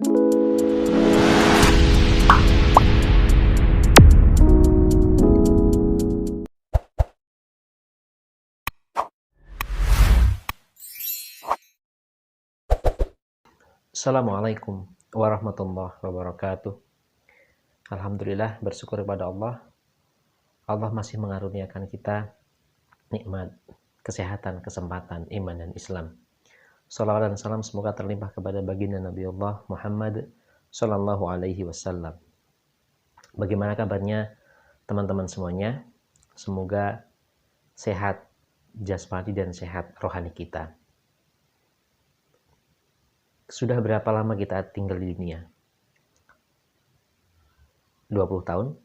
Assalamualaikum warahmatullahi wabarakatuh. Alhamdulillah, bersyukur kepada Allah. Allah masih mengaruniakan kita nikmat, kesehatan, kesempatan, iman dan Islam. Salawat dan salam semoga terlimpah kepada baginda Nabi Allah Muhammad Sallallahu Alaihi Wasallam. Bagaimana kabarnya teman-teman semuanya? Semoga sehat jasmani dan sehat rohani kita. Sudah berapa lama kita tinggal di dunia? 20 tahun?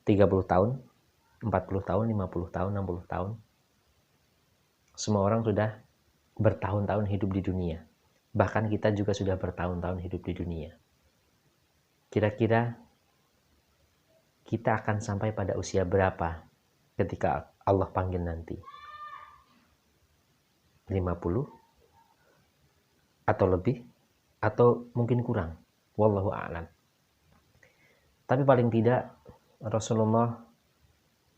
30 tahun? 40 tahun? 50 tahun? 60 tahun? Semua orang sudah bertahun-tahun hidup di dunia. Bahkan kita juga sudah bertahun-tahun hidup di dunia. Kira-kira kita akan sampai pada usia berapa ketika Allah panggil nanti? 50? Atau lebih? Atau mungkin kurang? Wallahu a'lam. Tapi paling tidak Rasulullah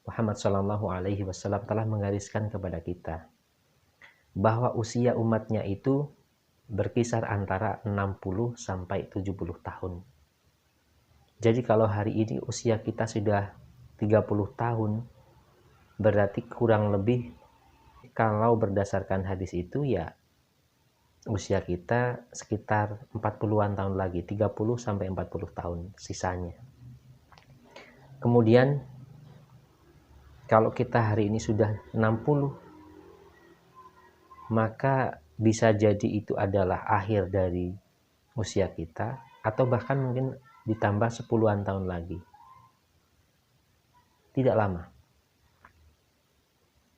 Muhammad Sallallahu Alaihi Wasallam telah menggariskan kepada kita bahwa usia umatnya itu berkisar antara 60 sampai 70 tahun. Jadi kalau hari ini usia kita sudah 30 tahun, berarti kurang lebih kalau berdasarkan hadis itu ya usia kita sekitar 40-an tahun lagi, 30 sampai 40 tahun sisanya. Kemudian kalau kita hari ini sudah 60, maka bisa jadi itu adalah akhir dari usia kita, atau bahkan mungkin ditambah 10-an tahun lagi. Tidak lama.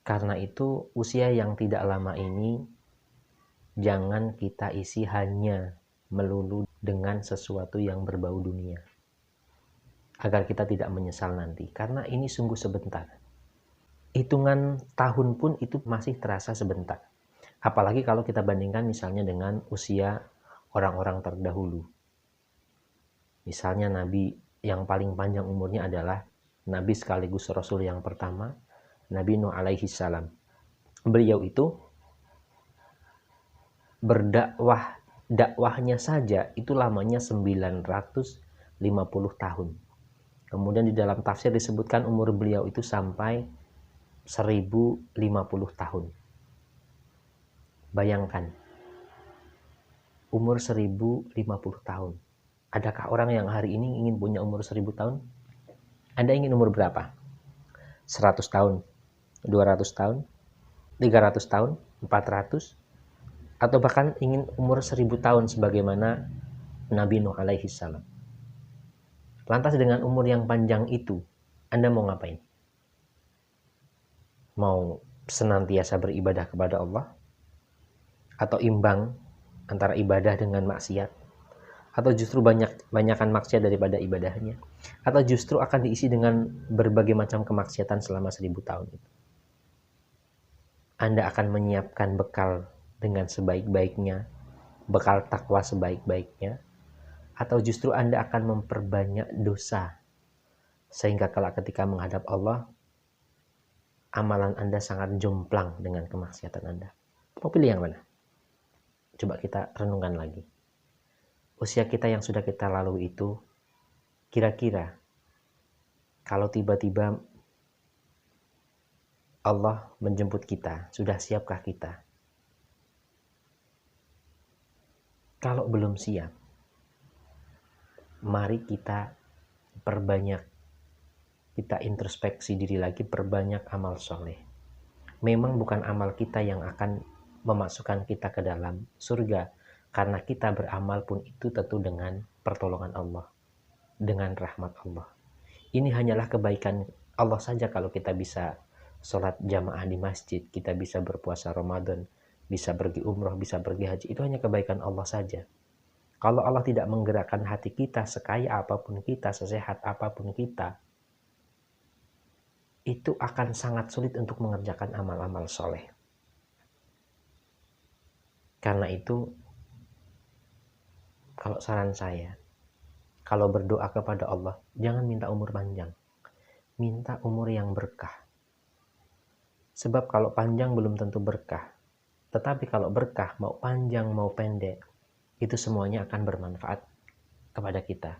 Karena itu usia yang tidak lama ini jangan kita isi hanya melulu dengan sesuatu yang berbau dunia, agar kita tidak menyesal nanti, karena ini sungguh sebentar. Hitungan tahun pun itu masih terasa sebentar. Apalagi kalau kita bandingkan misalnya dengan usia orang-orang terdahulu. Misalnya Nabi yang paling panjang umurnya adalah Nabi sekaligus Rasul yang pertama, Nabi Nuh alaihi salam. Beliau itu dakwahnya saja itu lamanya 950 tahun. Kemudian di dalam tafsir disebutkan umur beliau itu sampai 1050 tahun. Bayangkan, umur 1050 tahun. Adakah orang yang hari ini ingin punya umur 1000 tahun? Anda ingin umur berapa? 100 tahun? 200 tahun? 300 tahun? 400? Atau bahkan ingin umur 1000 tahun sebagaimana Nabi Nuh alaihi salam. Lantas dengan umur yang panjang itu, Anda mau ngapain? Mau senantiasa beribadah kepada Allah? Atau imbang antara ibadah dengan maksiat? Atau justru banyakan maksiat daripada ibadahnya? Atau justru akan diisi dengan berbagai macam kemaksiatan selama 1000 tahun itu? Anda akan menyiapkan bekal dengan sebaik-baiknya, bekal takwa sebaik-baiknya, atau justru Anda akan memperbanyak dosa sehingga ketika menghadap Allah, amalan Anda sangat jomplang dengan kemaksiatan Anda. Mau pilih yang mana? Coba kita renungkan lagi. Usia kita yang sudah kita lalui itu, kira-kira kalau tiba-tiba Allah menjemput kita, sudah siapkah kita? Kalau belum siap, mari kita perbanyak, kita introspeksi diri lagi, perbanyak amal soleh. Memang bukan amal kita yang akan memasukkan kita ke dalam surga, karena kita beramal pun itu tentu dengan pertolongan Allah, dengan rahmat Allah. Ini hanyalah kebaikan Allah saja kalau kita bisa sholat jamaah di masjid, kita bisa berpuasa Ramadan, bisa pergi umroh, bisa pergi haji, itu hanya kebaikan Allah saja. Kalau Allah tidak menggerakkan hati kita, sekaya apapun kita, sesehat apapun kita, itu akan sangat sulit untuk mengerjakan amal-amal soleh. Karena itu, Kalau saran saya, kalau berdoa kepada Allah, jangan minta umur panjang. Minta umur yang berkah. Sebab kalau panjang belum tentu berkah. Tetapi kalau berkah, mau panjang mau pendek, itu semuanya akan bermanfaat kepada kita.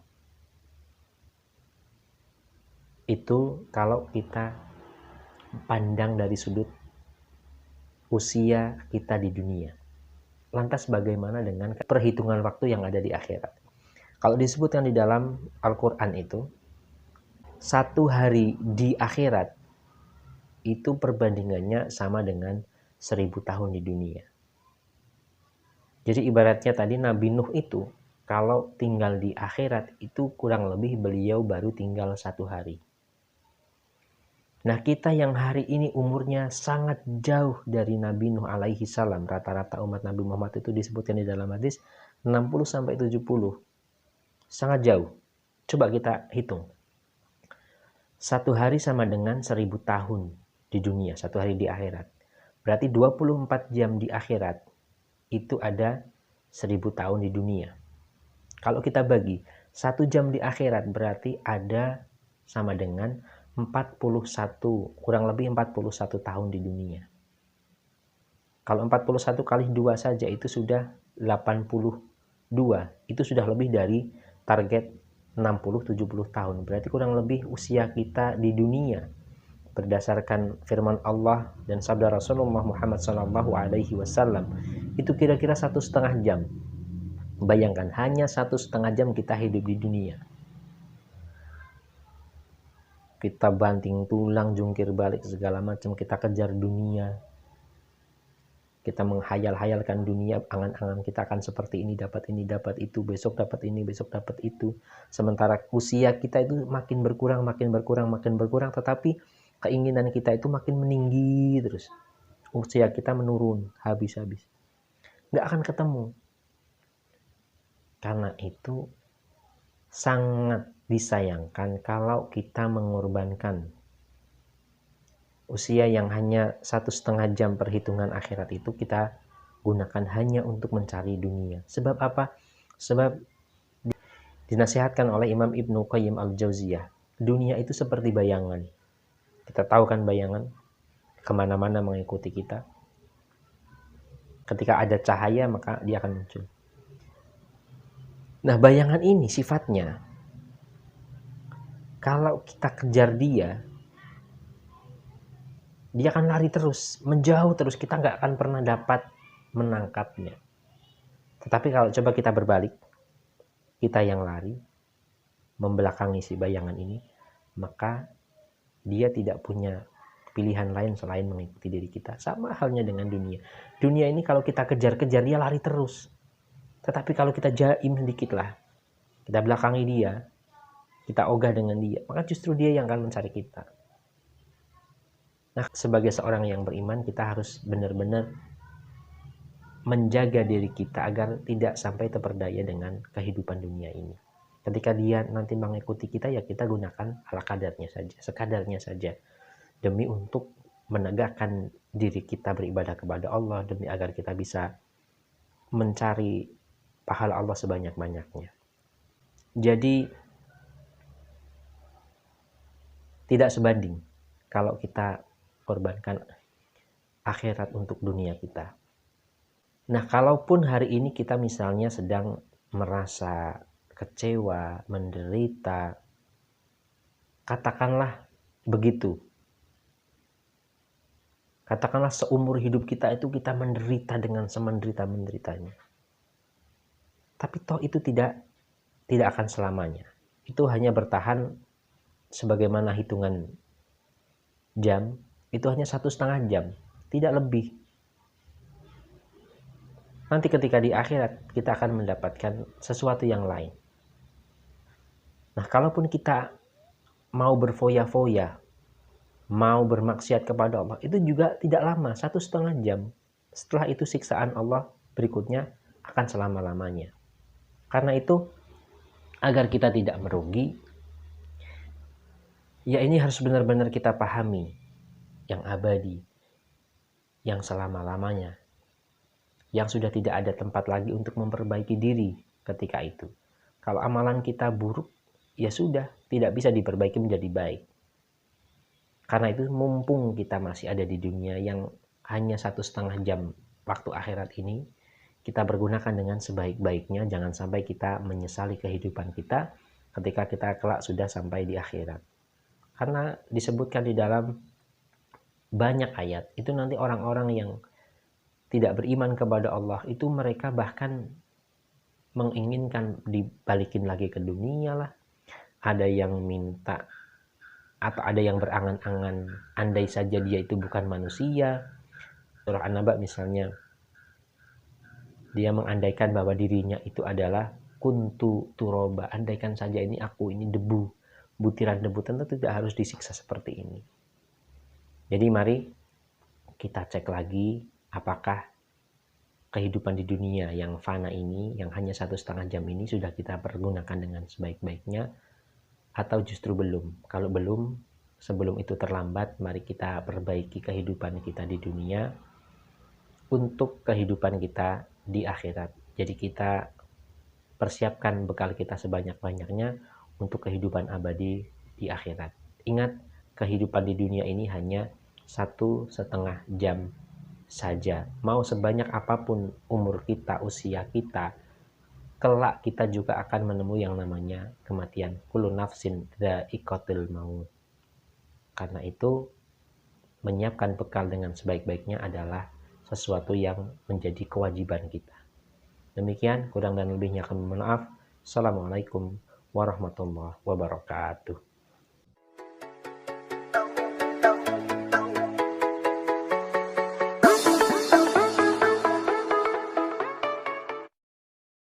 Itu kalau kita pandang dari sudut usia kita di dunia. Lantas bagaimana dengan perhitungan waktu yang ada di akhirat? Kalau disebutkan di dalam Al-Quran itu, 1 hari di akhirat itu perbandingannya sama dengan 1000 tahun di dunia. Jadi ibaratnya tadi Nabi Nuh itu, kalau tinggal di akhirat itu kurang lebih beliau baru tinggal 1 hari. Nah, kita yang hari ini umurnya sangat jauh dari Nabi Nuh alaihi salam, rata-rata umat Nabi Muhammad itu disebutkan di dalam hadis 60-70. Sangat jauh. Coba kita hitung. 1 hari sama dengan 1000 tahun di dunia, 1 hari di akhirat. Berarti 24 jam di akhirat itu ada 1000 tahun di dunia. Kalau kita bagi 1 jam di akhirat berarti ada sama dengan 41, kurang lebih 41 tahun di dunia. Kalau 41 kali 2 saja itu sudah 82. Itu sudah lebih dari target 60-70 tahun. Berarti kurang lebih usia kita di dunia berdasarkan firman Allah dan sabda Rasulullah Muhammad SAW itu kira-kira 1,5 jam. Bayangkan hanya 1,5 jam kita hidup di dunia. Kita banting tulang, jungkir balik segala macam, kita kejar dunia. Kita menghayal-hayalkan dunia, angan-angan kita akan seperti ini, dapat itu, besok dapat ini, besok dapat itu. Sementara usia kita itu makin berkurang, tetapi keinginan kita itu makin meninggi terus. Usia kita menurun, habis-habis. Nggak akan ketemu. Karena itu sangat disayangkan kalau kita mengorbankan usia yang hanya 1,5 jam perhitungan akhirat itu kita gunakan hanya untuk mencari dunia. Sebab apa? Sebab dinasihatkan oleh Imam Ibnu Qayyim Al-Jauziyah, dunia itu seperti bayangan. Kita tahu kan bayangan kemana-mana mengikuti kita. Ketika ada cahaya maka dia akan muncul. Nah, bayangan ini sifatnya kalau kita kejar dia akan lari terus, menjauh terus, kita nggak akan pernah dapat menangkapnya. Tetapi kalau coba kita berbalik, kita yang lari, membelakangi si bayangan ini, maka dia tidak punya pilihan lain selain mengikuti diri kita. Sama halnya dengan dunia. Dunia ini kalau kita kejar-kejar, dia lari terus. Tetapi kalau kita jaim sedikit lah, kita belakangi dia, kita ogah dengan dia, maka justru dia yang akan mencari kita. Nah, sebagai seorang yang beriman, kita harus benar-benar menjaga diri kita agar tidak sampai terperdaya dengan kehidupan dunia ini. Ketika dia nanti mengikuti kita, ya kita gunakan ala kadarnya saja, sekadarnya saja. Demi untuk menegakkan diri kita beribadah kepada Allah, demi agar kita bisa mencari pahala Allah sebanyak-banyaknya. Jadi, tidak sebanding kalau kita korbankan akhirat untuk dunia kita. Nah, kalaupun hari ini kita misalnya sedang merasa kecewa, menderita, katakanlah begitu. Katakanlah seumur hidup kita itu kita menderita dengan semenderita-menderitanya. Tapi toh itu tidak akan selamanya. Itu hanya bertahan sebagaimana hitungan jam, itu hanya 1,5 jam, tidak lebih. Nanti ketika di akhirat kita akan mendapatkan sesuatu yang lain. Nah, kalaupun kita mau berfoya-foya, mau bermaksiat kepada Allah, itu juga tidak lama, 1,5 jam. Setelah itu siksaan Allah berikutnya akan selama-lamanya. Karena itu, agar kita tidak merugi, ya ini harus benar-benar kita pahami yang abadi, yang selama-lamanya, yang sudah tidak ada tempat lagi untuk memperbaiki diri ketika itu. Kalau amalan kita buruk, ya sudah, tidak bisa diperbaiki menjadi baik. Karena itu mumpung kita masih ada di dunia yang hanya 1,5 jam waktu akhirat ini, kita pergunakan dengan sebaik-baiknya. Jangan sampai kita menyesali kehidupan kita ketika kita kelak sudah sampai di akhirat. Karena disebutkan di dalam banyak ayat, itu nanti orang-orang yang tidak beriman kepada Allah, itu mereka bahkan menginginkan dibalikin lagi ke dunia lah. Ada yang minta atau ada yang berangan-angan andai saja dia itu bukan manusia. Surah An-Naba misalnya, dia mengandaikan bahwa dirinya itu adalah kuntu turoba, andaikan saja ini aku ini debu, butiran debu, tentu tidak harus disiksa seperti ini. Jadi mari kita cek lagi apakah kehidupan di dunia yang fana ini, yang hanya 1,5 jam ini sudah kita pergunakan dengan sebaik-baiknya atau justru belum. Kalau belum, sebelum itu terlambat, mari kita perbaiki kehidupan kita di dunia untuk kehidupan kita di akhirat. Jadi kita persiapkan bekal kita sebanyak-banyaknya untuk kehidupan abadi di akhirat. Ingat, kehidupan di dunia ini hanya 1,5 jam saja. Mau sebanyak apapun umur kita, usia kita, kelak kita juga akan menemui yang namanya kematian. Kullu nafsin dha'iqatul maut. Karena itu, menyiapkan bekal dengan sebaik-baiknya adalah sesuatu yang menjadi kewajiban kita. Demikian, kurang dan lebihnya kami mohon maaf. Assalamualaikum warahmatullahi wabarakatuh.